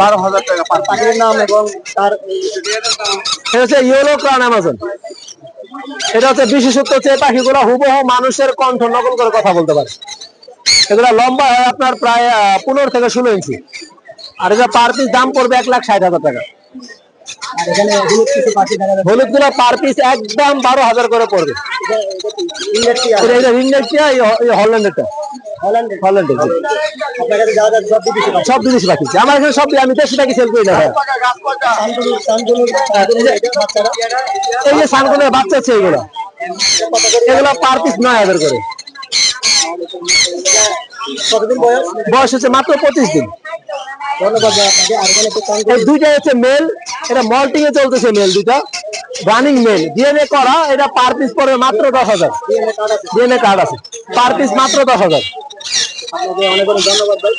12,000 টাকা পাখির নাম এবং তার এটা হচ্ছে ইয়েলো ক্রাউন অ্যামাজন। এটা হচ্ছে বিশেষত্ব হচ্ছে পাখিগুলো হুবহু মানুষের কণ্ঠ নকল করে কথা বলতে পারে। এগুলা লম্বা হয় আপনার প্রায় 15 থেকে 16 ইঞ্চি। আর এটা পার পিস দাম পড়বে 1,60,000 টাকা। আর এখানে হলুদ কিছু পাখি দেখা যাচ্ছে, হলুদ গুলো পার পিস একদম 12,000 করে পড়বে। এটা রিংনেট টিয়া, হল্যান্ডেরটা। হল্যান্ডের আপনার কাছে যাওয়া যাচ্ছে সব বিদেশি পাখি। সব বিদেশি পাখি। আমার এখানে সব আমি 150 টাকা সেল করি না ভাই। বাচ্চারা এই যে সানকুনের বাচ্চা আছে এগুলো, এগুলো পার পিস 9,000 করে। কতদিন বয়স? বয়স হচ্ছে মাত্র 25 দিন। ধন্যবাদ ভাই আপনাকে। আর এখানে একটু এই দুইটা হচ্ছে মেল, এটা মল্টিং এ চলতেছে মেল দুইটা, রানিং মেল ডিএনএ করা। এটা পার পিস পড়বে মাত্র 10,000। ডিএনএ কার্ড আছে, পার পিস মাত্র 10,000। আপনাকে অনেক অনেক ধন্যবাদ ভাই।